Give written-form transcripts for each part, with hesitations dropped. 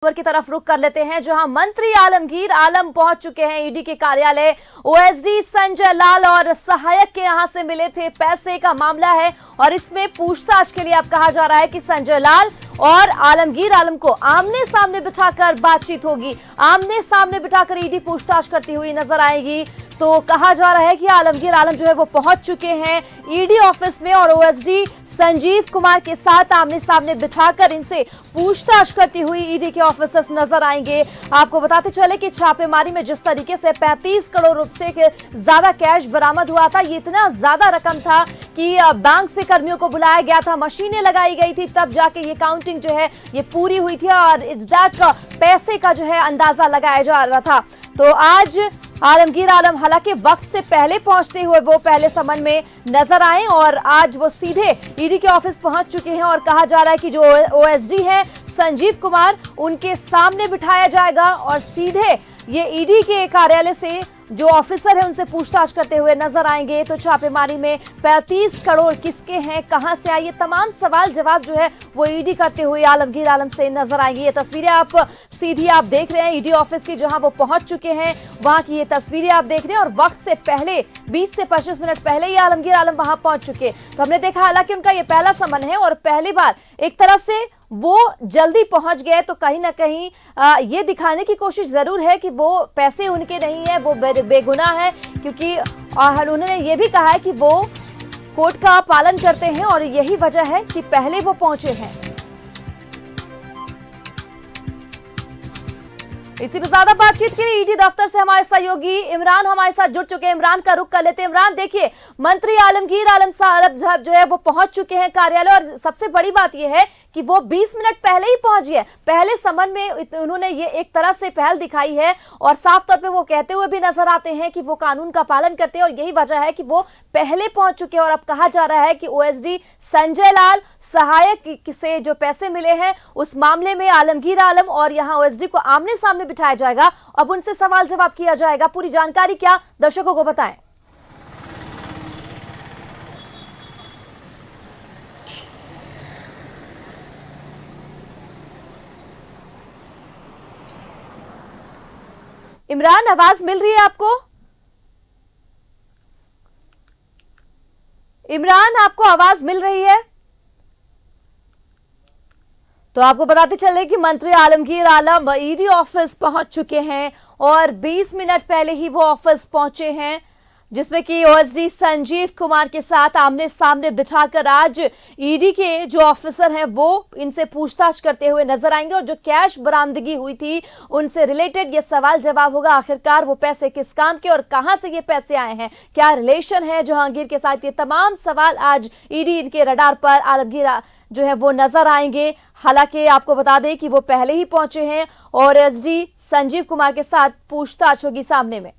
खबर की तरफ रुख कर लेते हैं, जहां मंत्री आलमगीर आलम पहुंच चुके हैं ईडी के कार्यालय। ओएसडी संजय लाल और सहायक के यहां से मिले थे पैसे का मामला है और इसमें पूछताछ के लिए अब कहा जा रहा है कि संजय लाल और आलमगीर आलम को आमने सामने बिठाकर बातचीत होगी। आमने सामने बिठाकर ईडी पूछताछ करती हुई नजर आएगी। तो कहा जा रहा है कि आलमगीर आलम जो है वो पहुंच चुके हैं ईडी ऑफिस में और ओएसडी संजीव कुमार के साथ आमने सामने बिठाकर इनसे पूछताछ करती हुई ईडी के ऑफिसर्स नजर आएंगे। आपको बताते चले कि छापेमारी में जिस तरीके से 35 करोड़ रुपए के ज्यादा कैश बरामद हुआ था, ये इतना ज्यादा रकम था कि बैंक से कर्मियों को बुलाया गया था, मशीनें लगाई गई थी, तब जाके ये काउंटिंग जो है ये पूरी हुई थी और एग्जैक्ट पैसे का जो है अंदाजा लगाया जा रहा था। तो आज आलमगीर आलम हालांकि वक्त से पहले पहुंचते हुए वो पहले समन में नजर आए और आज वो सीधे ईडी के ऑफिस पहुंच चुके हैं और कहा जा रहा है कि जो ओएसडी है संजीव कुमार, उनके सामने बिठाया जाएगा और सीधे ये ईडी के कार्यालय से जो ऑफिसर है उनसे पूछताछ करते हुए नजर आएंगे। तो छापेमारी में 35 करोड़ किसके हैं, कहां से आए, ये तमाम सवाल जवाब जो है वो ईडी करते हुए आलमगीर आलम से नजर आएंगी। ये तस्वीरें आप सीधी आप देख रहे हैं ईडी ऑफिस की, जहां वो पहुंच चुके हैं, वहां की ये तस्वीरें आप देख रहे हैं और वक्त से पहले 20 से 25 मिनट पहले ही आलमगीर आलम वहां पहुंच चुके। तो हमने देखा हालांकि उनका ये पहला समन है और पहली बार एक तरह से वो जल्दी पहुंच गए, तो कहीं ना कहीं ये दिखाने की कोशिश जरूर है कि वो पैसे उनके नहीं है, वो बेगुनाह है, क्योंकि उन्होंने ये भी कहा है कि वो कोर्ट का पालन करते हैं और यही वजह है कि पहले वो पहुंचे हैं। इसी में ज्यादा बातचीत के लिए ईडी दफ्तर से हमारे सहयोगी इमरान हमारे साथ जुड़ चुके हैं। इमरान का रुख कर लेते हैं। इमरान, देखिए मंत्री आलमगीर आलम साहब जो है वो पहुंच चुके हैं कार्यालय और सबसे बड़ी बात यह है कि वो 20 मिनट पहले ही पहुंच गए। पहले समन में उन्होंने ये एक तरह से पहल दिखाई है और साफ तौर पे वो कहते हुए भी नजर आते हैं कि वो कानून का पालन करते हैं और यही वजह है कि वो पहले पहुंच चुके हैं। और अब कहा जा रहा है कि ओएसडी संजय लाल सहायक से जो पैसे मिले हैं उस मामले में आलमगीर आलम और यहाँ ओएसडी को आमने सामने बिठाया जाएगा। अब उनसे सवाल जवाब किया जाएगा। पूरी जानकारी क्या दर्शकों को बताएं। इमरान, आवाज मिल रही है आपको? इमरान, आपको आवाज मिल रही है? तो आपको बताते चले कि मंत्री आलमगीर आलम ईडी ऑफिस पहुंच चुके हैं और 20 मिनट पहले ही वो ऑफिस पहुंचे हैं, जिसमें कि ओएसडी संजीव कुमार के साथ आमने सामने बिठाकर आज ईडी के जो ऑफिसर हैं वो इनसे पूछताछ करते हुए नजर आएंगे और जो कैश बरामदगी हुई थी उनसे रिलेटेड ये सवाल जवाब होगा। आखिरकार वो पैसे किस काम के और कहां से ये पैसे आए हैं, क्या रिलेशन है जहांगीर के साथ, ये तमाम सवाल आज ईडी के रडार पर आलमगीर जो है वो नजर आएंगे। हालांकि आपको बता दें कि वो पहले ही पहुंचे हैं और ओएसडी संजीव कुमार के साथ पूछताछ होगी सामने में।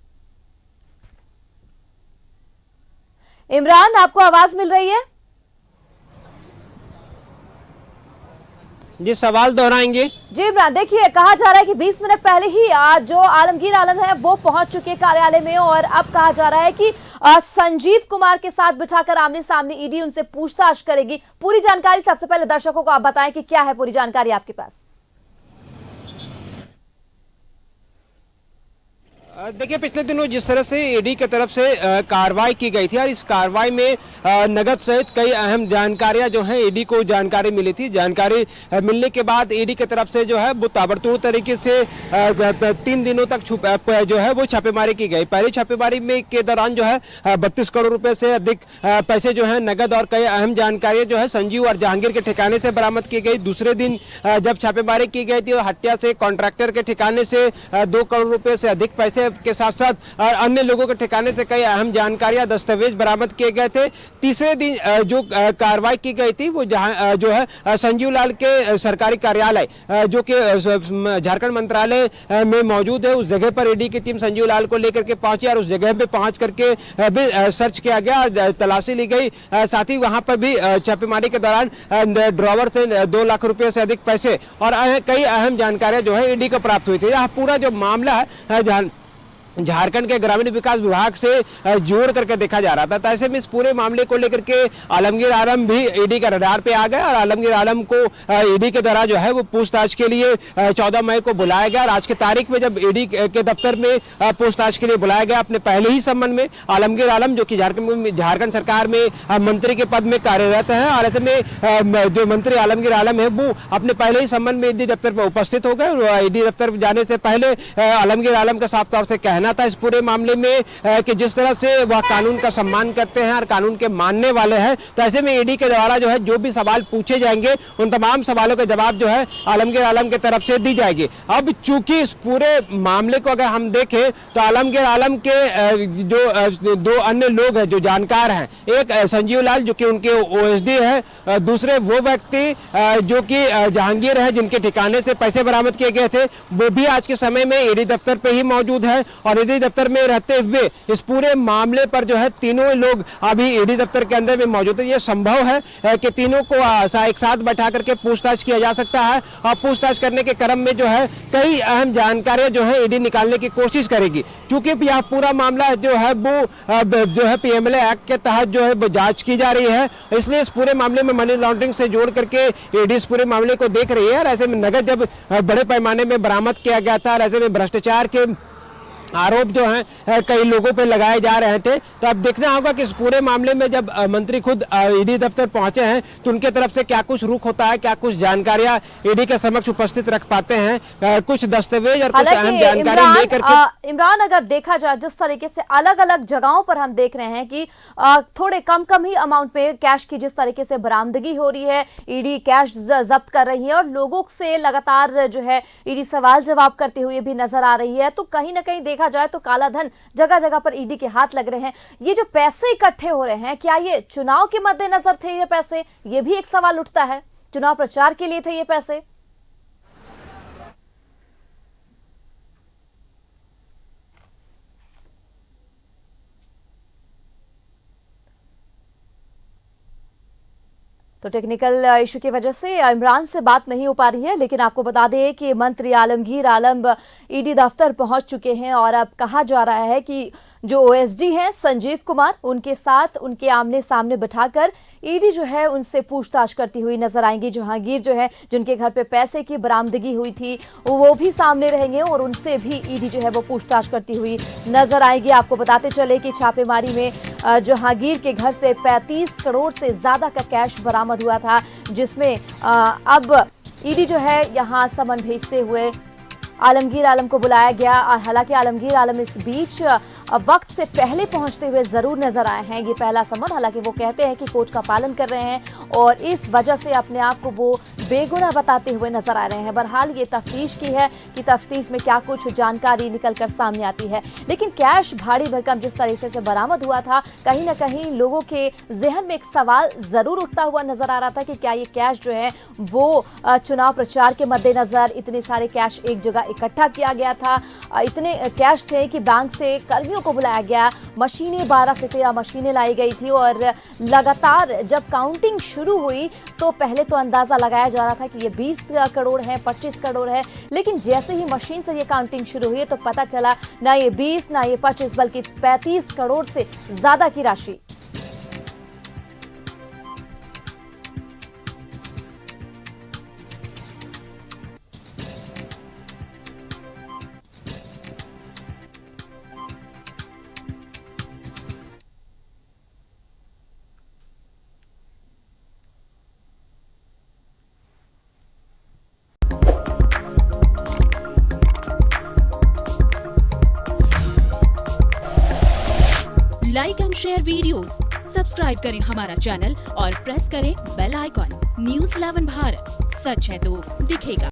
इमरान, आपको आवाज मिल रही है? जी, सवाल दोहराएंगे। जी इमरान, देखिए कहा जा रहा है कि 20 मिनट पहले ही आज जो आलमगीर आलम है वो पहुंच चुके कार्यालय में और अब कहा जा रहा है कि संजीव कुमार के साथ बिठाकर आमने सामने ईडी उनसे पूछताछ करेगी। पूरी जानकारी सबसे पहले दर्शकों को आप बताएं कि क्या है पूरी जानकारी आपके पास। देखिए, पिछले दिनों जिस तरह से ईडी की तरफ से कार्रवाई की गई थी और इस कार्रवाई में नगद सहित कई अहम जानकारियां जो हैं ईडी को जानकारी मिली थी। जानकारी मिलने के बाद ईडी की तरफ से जो है वो ताबड़तोड़ तरीके से 3 दिनों तक जो है वो छापेमारी की गई। पहली छापेमारी में के दौरान जो है 32 करोड़ रुपए से अधिक पैसे जो है नगद और कई अहम जानकारियां जो है संजीव और जहांगीर के ठिकाने से बरामद की गई। दूसरे दिन जब छापेमारी की गई थी हटिया से कॉन्ट्रैक्टर के ठिकाने से 2 करोड़ रुपए से अधिक पैसे के साथ साथ अन्य लोगों के ठिकाने से कई अहम जानकारियां दस्तावेज बरामद किए गए थे। तीसरे दिन जो कार्रवाई की गई थी वो जो है संजीव लाल के सरकारी कार्यालय जो कि झारखंड मंत्रालय में मौजूद है, उस जगह पर ईडी की टीम संजीव लाल को लेकर के पहुंची और उस जगह पे पहुंच करके भी सर्च किया गया, तलाशी ली गई। साथ ही वहां पर भी छापेमारी के दौरान ड्रॉवर से 2 लाख रुपए से अधिक पैसे और कई अहम जानकारियां जो है ईडी को प्राप्त हुई थी। यह पूरा जो मामला है झारखंड के ग्रामीण विकास विभाग से जोड़ करके देखा जा रहा था। तो ऐसे में इस पूरे मामले को लेकर के आलमगीर आलम भी ईडी के रडार पे आ गया और आलमगीर आलम को ईडी के द्वारा जो है वो पूछताछ के लिए 14 मई को बुलाया गया। और आज की तारीख में जब ईडी के दफ्तर में पूछताछ के लिए बुलाया गया, अपने पहले ही संबंध में आलमगीर आलम जो कि झारखंड सरकार में मंत्री के पद में कार्यरत है, और ऐसे में जो मंत्री आलमगीर आलम है वो अपने पहले ही संबंध में ईडी दफ्तर पर उपस्थित हो गए। ईडी दफ्तर जाने से पहले आलमगीर आलम का साफ तौर से कहना था इस पूरे मामले में कि जिस तरह से वह कानून का सम्मान करते हैं और कानून के मानने वाले हैं, तो ऐसे में ईडी के द्वारा जो है जो भी सवाल पूछे जाएंगे उन तमाम सवालों के जवाब जो है आलमगीर आलम की तरफ से दी जाएगी। अब चूंकि इस पूरे मामले को अगर हम देखें तो आलमगीर आलम के जो दो अन्य लोग हैं जो जानकार हैं, एक संजीव लाल जो कि उनके ओएसडी है, दूसरे वो व्यक्ति जो कि जहांगीर है जिनके ठिकाने से पैसे बरामद किए गए थे, वो भी आज के समय में ईडी दफ्तर पे ही मौजूद है। और ईडी दफ्तर में रहते हुए इस पूरे मामले पर जो है तीनों लोग अभी ईडी दफ्तर के अंदर में मौजूद है। ये संभव है कि तीनों को एक साथ बैठा करके पूछताछ किया जा सकता है और पूछताछ करने के क्रम में जो है कई अहम जानकारियां जो है ईडी निकालने की कोशिश करेगी। चूंकि यह पूरा मामला जो है वो जो है पीएमएलए एक्ट के तहत जो है जांच की जा रही है, इसलिए इस पूरे मामले में मनी लॉन्ड्रिंग से जोड़ करके ईडी इस पूरे मामले को देख रही है। और ऐसे में नगद जब बड़े पैमाने में बरामद किया गया था और ऐसे में भ्रष्टाचार के आरोप जो हैं कई लोगों पे लगाए जा रहे थे, तो अब देखना होगा कि इस पूरे मामले में जब मंत्री खुद ईडी दफ्तर पहुंचे हैं तो उनके तरफ से क्या कुछ रुख होता है, क्या कुछ जानकारियां ईडी के समक्ष उपस्थित रख पाते हैं, कुछ दस्तावेज और कुछ अहम जानकारी लेकर के। इमरान, अगर देखा जाए जिस तरीके से अलग अलग जगहों पर हम देख रहे हैं कि थोड़े कम ही अमाउंट पे कैश की जिस तरीके से बरामदगी हो रही है, ईडी कैश जब्त कर रही है और लोगों से लगातार जो है ईडी सवाल जवाब करते हुए भी नजर आ रही है, तो कहीं ना कहीं देखा जाए तो काला धन जगह जगह पर ईडी के हाथ लग रहे हैं। ये जो पैसे इकट्ठे हो रहे हैं, क्या ये चुनाव के मद्देनजर थे ये पैसे? ये भी एक सवाल उठता है। चुनाव प्रचार के लिए थे ये पैसे? तो टेक्निकल इशू की वजह से इमरान से बात नहीं हो पा रही है, लेकिन आपको बता दें कि मंत्री आलमगीर आलम ईडी दफ्तर पहुंच चुके हैं और अब कहा जा रहा है कि जो ओएसडी हैं संजीव कुमार, उनके साथ उनके आमने सामने बिठाकर ईडी जो है उनसे पूछताछ करती हुई नजर आएंगी। जहांगीर जो है जिनके घर पे पैसे की बरामदगी हुई थी वो भी सामने रहेंगे और उनसे भी ईडी जो है वो पूछताछ करती हुई नजर आएगी। आपको बताते चले कि छापेमारी में जहांगीर के घर से 35 करोड़ से ज्यादा का कैश बरामद हुआ था, जिसमें अब ईडी जो है यहाँ समन भेजते हुए आलमगीर आलम को बुलाया गया। और हालांकि आलमगीर आलम इस बीच वक्त से पहले पहुंचते हुए जरूर नजर आए हैं। ये पहला समन, हालांकि वो कहते हैं कि कोर्ट का पालन कर रहे हैं और इस वजह से अपने आप को वो बेगुनाह बताते हुए नजर आ रहे हैं। बहरहाल ये तफ्तीश की है कि तफ्तीश में क्या कुछ जानकारी निकल कर सामने आती है, लेकिन कैश भारी भरकम जिस तरीके से बरामद हुआ था, कहीं ना कहीं लोगों के जहन में एक सवाल जरूर उठता हुआ नजर आ रहा था कि क्या ये कैश जो है वो चुनाव प्रचार के मद्देनजर इतने सारे कैश एक जगह इकट्ठा किया गया था। इतने कैश थे कि बैंक से कर्मियों को बुलाया गया, मशीनें 12 से 13 मशीनें लाई गई थी और लगातार जब काउंटिंग शुरू हुई तो पहले तो अंदाजा लगाया जा रहा था कि ये 20 करोड़ है, 25 करोड़ है, लेकिन जैसे ही मशीन से ये काउंटिंग शुरू हुई तो पता चला ना ये 20 ना ये 25 बल्कि 35 करोड़ से ज्यादा की राशि। Like and share videos, subscribe करें हमारा चैनल और प्रेस करें बेल आइकॉन। न्यूज़ 11 भारत, सच है तो दिखेगा।